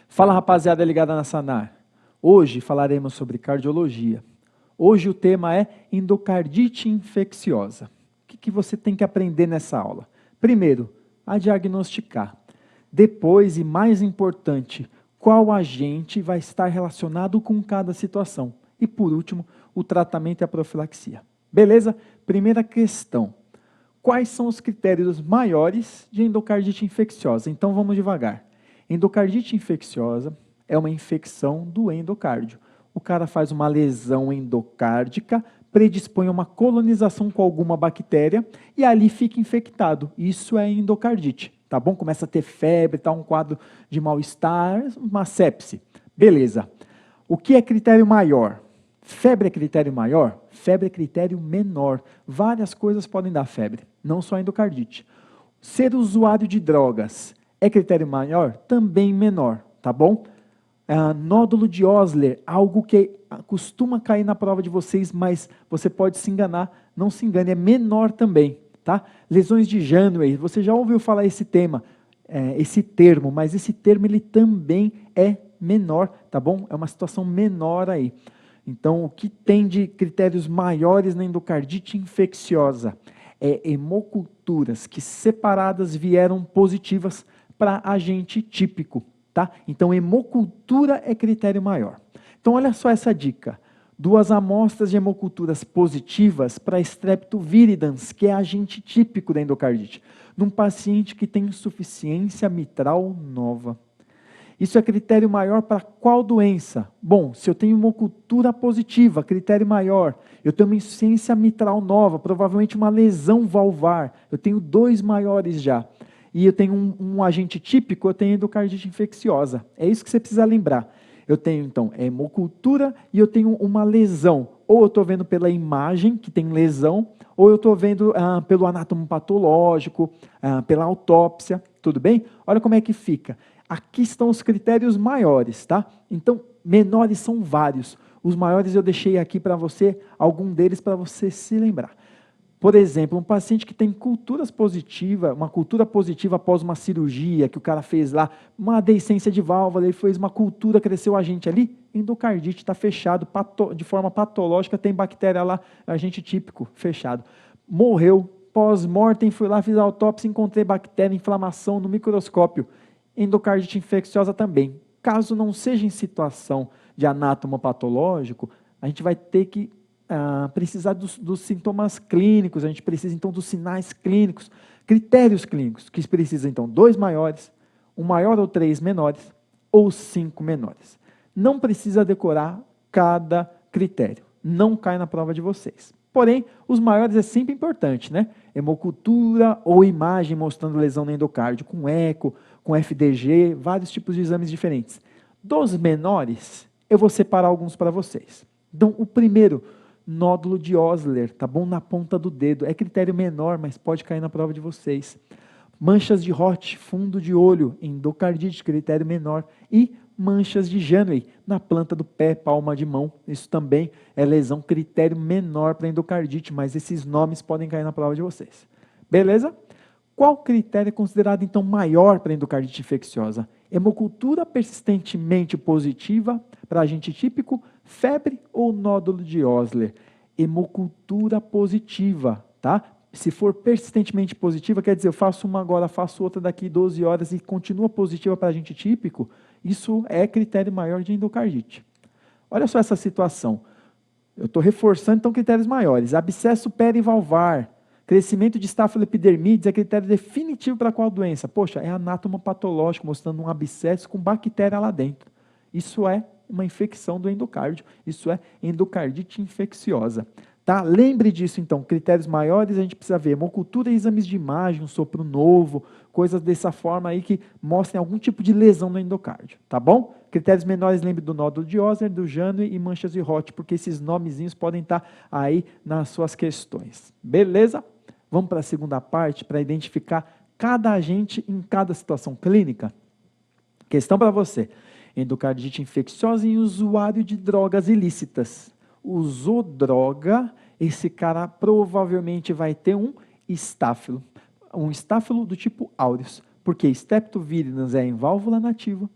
Fala, rapaziada ligada na Sanar. Hoje falaremos sobre cardiologia. Hoje o tema é endocardite infecciosa. O que você tem que aprender nessa aula? Primeiro, a diagnosticar. Depois, e mais importante, qual agente vai estar relacionado com cada situação. E por último, o tratamento e a profilaxia. Beleza? Primeira questão. Quais são os critérios maiores de endocardite infecciosa? Então vamos devagar. Endocardite infecciosa é uma infecção do endocárdio. O cara faz uma lesão endocárdica, predispõe a uma colonização com alguma bactéria e ali fica infectado. Isso é endocardite, tá bom? Começa a ter febre, tá um quadro de mal-estar, uma sepse. Beleza. O que é critério maior? Febre é critério maior? Febre é critério menor. Várias coisas podem dar febre, não só endocardite. Ser usuário de drogas é critério maior? Também menor, tá bom? Nódulo de Osler, algo que costuma cair na prova de vocês, mas você pode se enganar, não se engane, é menor também, tá? Lesões de Janeway, você já ouviu falar esse termo, mas esse termo ele também é menor, tá bom? É uma situação menor aí. Então, o que tem de critérios maiores na endocardite infecciosa é hemoculturas que separadas vieram positivas para agente típico, tá? Então, hemocultura é critério maior. Então, olha só essa dica. 2 amostras de hemoculturas positivas para Strepto viridans, que é agente típico da endocardite, num paciente que tem insuficiência mitral nova. Isso é critério maior para qual doença? Bom, se eu tenho hemocultura positiva, critério maior, eu tenho uma insuficiência mitral nova, provavelmente uma lesão valvar, eu tenho 2 maiores já. E eu tenho um agente típico, eu tenho endocardite infecciosa. É isso que você precisa lembrar. Eu tenho, então, hemocultura e eu tenho uma lesão. Ou eu estou vendo pela imagem, que tem lesão, ou eu estou vendo pelo anatomopatológico, pela autópsia, tudo bem? Olha como é que fica. Aqui estão os critérios maiores, tá? Então, menores são vários. Os maiores eu deixei aqui para você, algum deles para você se lembrar. Por exemplo, um paciente que tem culturas positivas, uma cultura positiva após uma cirurgia, que o cara fez lá, uma deiscência de válvula, ele fez uma cultura, cresceu o agente ali, endocardite, está fechado, de forma patológica, tem bactéria lá, agente típico, fechado. Morreu, pós-mortem, fui lá, fiz a autópsia, encontrei bactéria, inflamação no microscópio, endocardite infecciosa também. Caso não seja em situação de anatomopatológico, a gente vai ter que precisar dos sintomas clínicos, a gente precisa então dos sinais clínicos, critérios clínicos, que precisa então 2 maiores, 1 maior ou 3 menores, ou 5 menores. Não precisa decorar cada critério, não cai na prova de vocês. Porém, os maiores é sempre importante, né? Hemocultura ou imagem mostrando lesão no endocárdio, com eco, com FDG, vários tipos de exames diferentes. Dos menores, eu vou separar alguns para vocês. Então, o primeiro, nódulo de Osler, tá bom? Na ponta do dedo. É critério menor, mas pode cair na prova de vocês. Manchas de Roth, fundo de olho, endocardite, critério menor. E manchas de Janeway, na planta do pé, palma de mão. Isso também é lesão, critério menor para endocardite, mas esses nomes podem cair na prova de vocês. Beleza? Qual critério é considerado, então, maior para endocardite infecciosa? Hemocultura persistentemente positiva para agente típico, febre ou nódulo de Osler? Hemocultura positiva, tá? Se for persistentemente positiva, quer dizer, eu faço uma agora, faço outra daqui 12 horas e continua positiva para agente típico, isso é critério maior de endocardite. Olha só essa situação. Eu estou reforçando, então, critérios maiores. Abscesso perivalvar, crescimento de estafiloepidermides é critério definitivo para qual doença? Poxa, é anatomopatológico, mostrando um abscesso com bactéria lá dentro. Isso é uma infecção do endocárdio, isso é endocardite infecciosa. Tá? Lembre disso, então, critérios maiores a gente precisa ver hemocultura e exames de imagem, um sopro novo, coisas dessa forma aí que mostrem algum tipo de lesão no endocárdio, tá bom? Critérios menores, lembre do nódulo de Osler, do Janeway e manchas de Roth, porque esses nomezinhos podem estar aí nas suas questões. Beleza? Vamos para a segunda parte, para identificar cada agente em cada situação clínica. Questão para você. Endocardite infecciosa em usuário de drogas ilícitas. Usou droga, esse cara provavelmente vai ter um estáfilo do tipo aureus, porque Strepto viridans é em válvula nativa,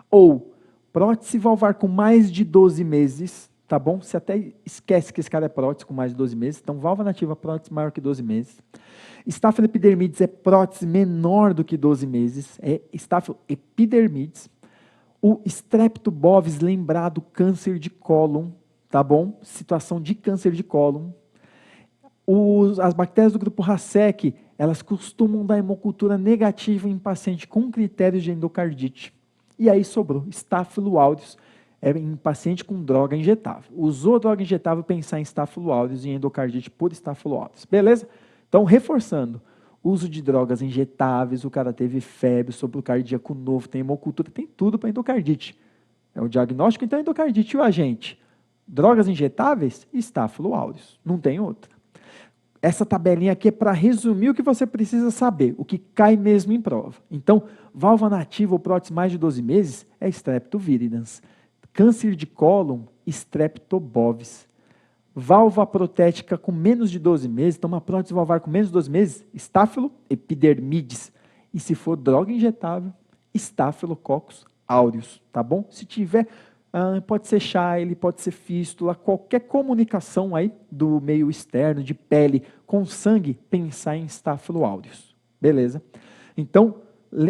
Ou prótese valvar com mais de 12 meses, tá bom? Você até esquece que esse cara é prótese com mais de 12 meses. Então, valva nativa, prótese maior que 12 meses. Estáfilo epidermides é prótese menor do que 12 meses, é estáfilo epidermides. O Strepto bovis, lembrado, câncer de cólon, tá bom? Situação de câncer de cólon. As bactérias do grupo Racec, elas costumam dar hemocultura negativa em paciente com critérios de endocardite. E aí sobrou Staphylo aureus, em paciente com droga injetável. Usou droga injetável, pensar em Staphylo aureus e endocardite por Staphylo aureus. Beleza? Então, reforçando, uso de drogas injetáveis, o cara teve febre, sopro cardíaco novo, tem hemocultura, tem tudo para endocardite. É o diagnóstico, então, endocardite. E o agente? Drogas injetáveis, Staphylo aureus. Não tem outra. Essa tabelinha aqui é para resumir o que você precisa saber, o que cai mesmo em prova. Então, válvula nativa ou prótese mais de 12 meses é Strepto viridans. Câncer de cólon, Strepto bovis. Válvula protética com menos de 12 meses, então uma prótese valvar com menos de 12 meses, Staphylo epidermides. E se for droga injetável, Staphylococcus aureus, tá bom? Se tiver, pode ser Chaile, pode ser fístula, qualquer comunicação aí do meio externo, de pele com sangue, pensar em Staphylo aureus, beleza? Então,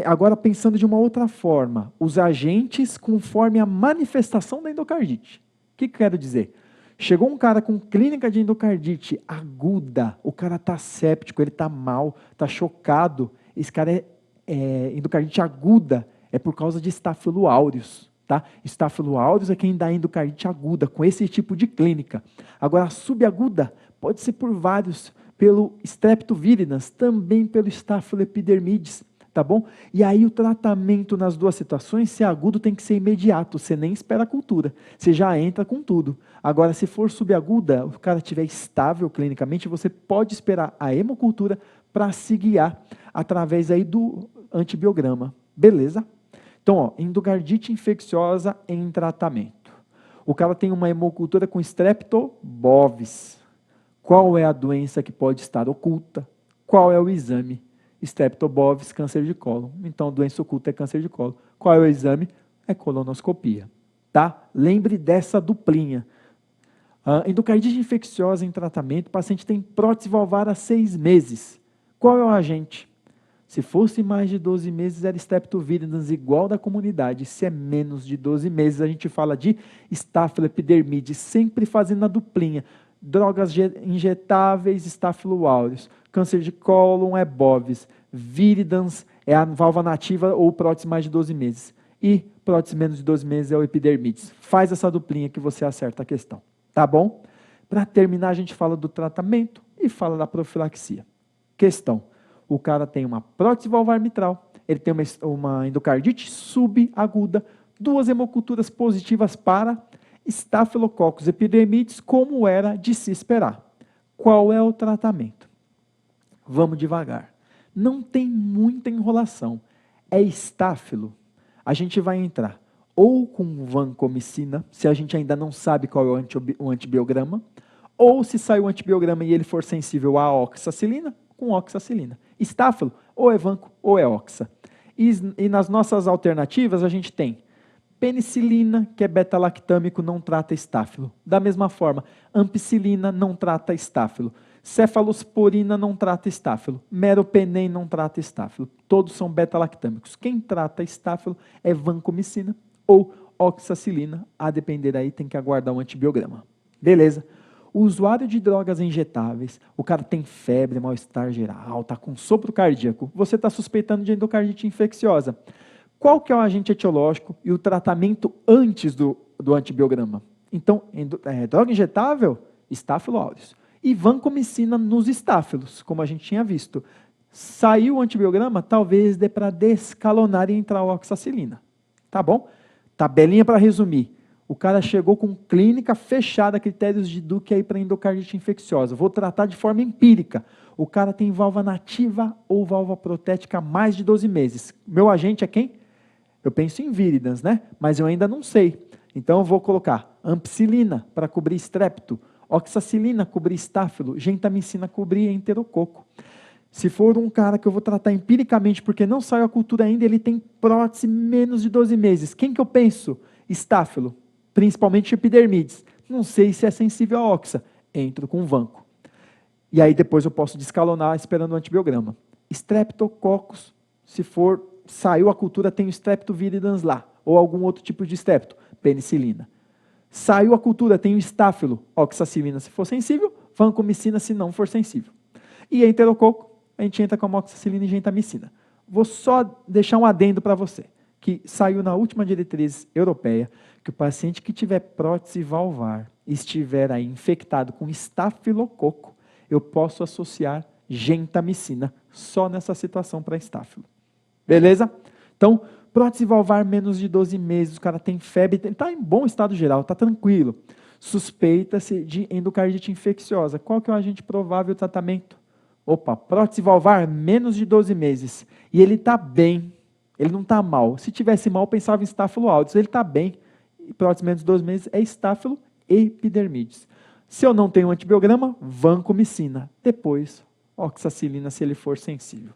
agora pensando de uma outra forma, os agentes conforme a manifestação da endocardite. O que eu quero dizer? Chegou um cara com clínica de endocardite aguda, o cara está séptico, ele está mal, está chocado, esse cara é endocardite aguda, é por causa de Staphylo aureus. Tá? Staphylo aureus é quem dá endocardite aguda, com esse tipo de clínica. Agora, subaguda pode ser por vários, pelo Strepto viridans, também pelo Staphylo epidermides, tá bom? E aí o tratamento nas duas situações, se é agudo, tem que ser imediato, você nem espera a cultura, você já entra com tudo. Agora, se for subaguda, o cara estiver estável clinicamente, você pode esperar a hemocultura para se guiar através aí do antibiograma, beleza? Então, ó, endocardite infecciosa em tratamento. O cara tem uma hemocultura com Strepto bovis. Qual é a doença que pode estar oculta? Qual é o exame? Strepto bovis, câncer de cólon. Então, doença oculta é câncer de cólon. Qual é o exame? É colonoscopia. Tá? Lembre dessa duplinha. Endocardite infecciosa em tratamento, o paciente tem prótese valvar há 6 meses. Qual é o agente? Se fosse mais de 12 meses, era Strepto viridans igual da comunidade. Se é menos de 12 meses, a gente fala de Staphylo epidermides, sempre fazendo a duplinha. Drogas injetáveis, Staphylo aureus. Câncer de cólon é bovis. Viridans é a válvula nativa ou prótese mais de 12 meses. E prótese menos de 12 meses é o epidermides. Faz essa duplinha que você acerta a questão. Tá bom? Para terminar, a gente fala do tratamento e fala da profilaxia. Questão. O cara tem uma prótese valvar mitral, ele tem uma endocardite subaguda, 2 hemoculturas positivas para Staphylococcus epidermides, como era de se esperar. Qual é o tratamento? Vamos devagar. Não tem muita enrolação. É estáfilo. A gente vai entrar ou com vancomicina, se a gente ainda não sabe qual é o antibiograma, ou se sai o antibiograma e ele for sensível à oxacilina, com oxacilina. Estáfilo, ou é vanco, ou é oxa. E nas nossas alternativas, a gente tem penicilina, que é beta-lactâmico, não trata estáfilo. Da mesma forma, ampicilina não trata estáfilo. Cefalosporina não trata estáfilo. Meropenem não trata estáfilo. Todos são beta-lactâmicos. Quem trata estáfilo é vancomicina ou oxacilina. A depender aí, tem que aguardar um antibiograma. Beleza? O usuário de drogas injetáveis, o cara tem febre, mal-estar geral, está com sopro cardíaco, você está suspeitando de endocardite infecciosa. Qual que é o agente etiológico e o tratamento antes do antibiograma? Então, droga injetável, Staphylo aureus. E vancomicina nos estáfilos, como a gente tinha visto. Saiu o antibiograma, talvez dê para descalonar e entrar a oxacilina. Tá bom? Tabelinha para resumir. O cara chegou com clínica fechada, critérios de Duke aí para endocardite infecciosa. Vou tratar de forma empírica. O cara tem válvula nativa ou válvula protética há mais de 12 meses. Meu agente é quem? Eu penso em viridans, né? Mas eu ainda não sei. Então eu vou colocar ampicilina para cobrir strepto, oxacilina cobrir estáfilo, gentamicina cobrir enterococo. Se for um cara que eu vou tratar empiricamente, porque não saiu a cultura ainda, ele tem prótese menos de 12 meses. Quem que eu penso? Estáfilo, principalmente epidermides. Não sei se é sensível à oxa. Entro com vanco. E aí depois eu posso descalonar esperando o antibiograma. Streptococcus, se for, saiu a cultura, tem o streptoviridans lá, ou algum outro tipo de strepto, penicilina. Saiu a cultura, tem o estáfilo, oxacilina se for sensível, vancomicina se não for sensível. E enterococo, a gente entra com a amoxicilina e gentamicina. Vou só deixar um adendo para você, que saiu na última diretriz europeia, que o paciente que tiver prótese valvar e estiver aí infectado com estafilococo, eu posso associar gentamicina só nessa situação para estáfilo. Beleza? Então, prótese valvar menos de 12 meses, o cara tem febre, ele está em bom estado geral, está tranquilo. Suspeita-se de endocardite infecciosa. Qual que é o agente provável do tratamento? Opa, prótese valvar menos de 12 meses. E ele está bem, ele não está mal. Se tivesse mal, pensava em estáfilo aureus. Ele está bem, e prótese menos de 12 meses é estáfilo epidermides. Se eu não tenho antibiograma, vancomicina. Depois, oxacilina, se ele for sensível.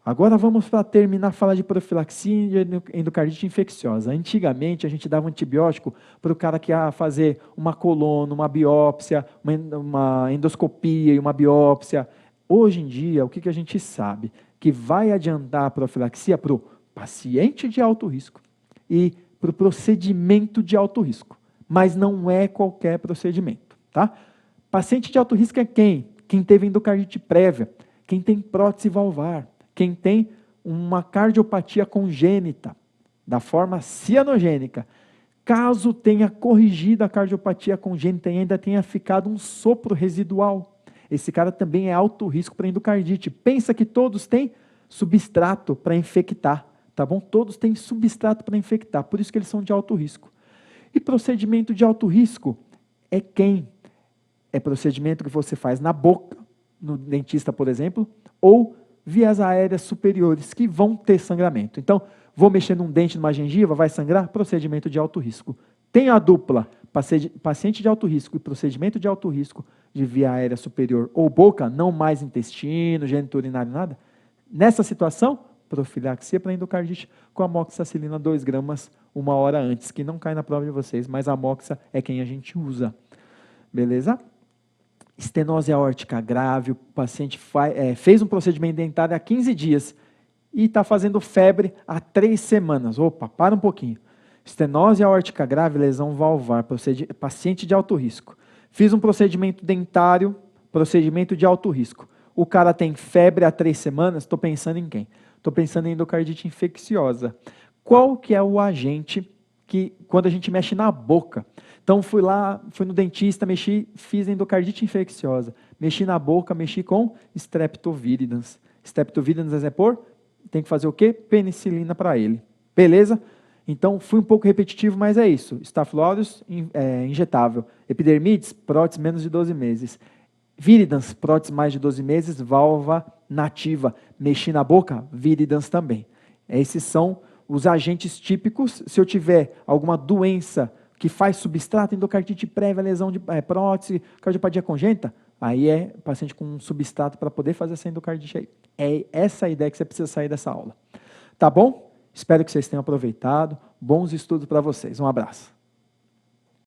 Agora vamos para terminar falar de profilaxia e endocardite infecciosa. Antigamente a gente dava antibiótico para o cara que ia fazer uma coluna, uma biópsia, uma endoscopia e uma biópsia. Hoje em dia, o que a gente sabe? Que vai adiantar a profilaxia para o paciente de alto risco e para o procedimento de alto risco. Mas não é qualquer procedimento, tá? Paciente de alto risco é quem? Quem teve endocardite prévia, quem tem prótese valvar, quem tem uma cardiopatia congênita, da forma cianogênica. Caso tenha corrigido a cardiopatia congênita e ainda tenha ficado um sopro residual, esse cara também é alto risco para endocardite. Pensa que todos têm substrato para infectar, tá bom? Todos têm substrato para infectar, por isso que eles são de alto risco. E procedimento de alto risco é quem? É procedimento que você faz na boca, no dentista, por exemplo, ou vias aéreas superiores, que vão ter sangramento. Então, vou mexer num dente, numa gengiva, vai sangrar? Procedimento de alto risco. Tem a dupla, paciente de alto risco e procedimento de alto risco de via aérea superior ou boca, não mais intestino, gênito urinário, nada. Nessa situação, profilaxia para endocardite com amoxicilina 2 gramas 1 hora antes, que não cai na prova de vocês, mas a amoxa é quem a gente usa. Beleza? Estenose aórtica grave, o paciente fez um procedimento dentário há 15 dias e está fazendo febre há 3 semanas. Opa, para um pouquinho. Estenose aórtica grave, lesão valvar, paciente de alto risco. Fiz um procedimento dentário, procedimento de alto risco. O cara tem febre há 3 semanas, estou pensando em quem? Estou pensando em endocardite infecciosa. Qual que é o agente que, quando a gente mexe na boca? Então, fui no dentista, fiz endocardite infecciosa. Mexi na boca, mexi com streptoviridans. Streptoviridans é tem que fazer o quê? Penicilina para ele. Beleza? Então, fui um pouco repetitivo, mas é isso. Staphylo aureus, injetável. Epidermides, prótese menos de 12 meses. Viridans, prótese mais de 12 meses, válvula nativa. Mexi na boca, viridans também. Esses são os agentes típicos. Se eu tiver alguma doença que faz substrato, endocardite prévia, lesão de prótese, cardiopatia congênita, aí é paciente com um substrato para poder fazer essa endocardite aí. É essa a ideia que você precisa sair dessa aula. Tá bom? Espero que vocês tenham aproveitado. Bons estudos para vocês. Um abraço.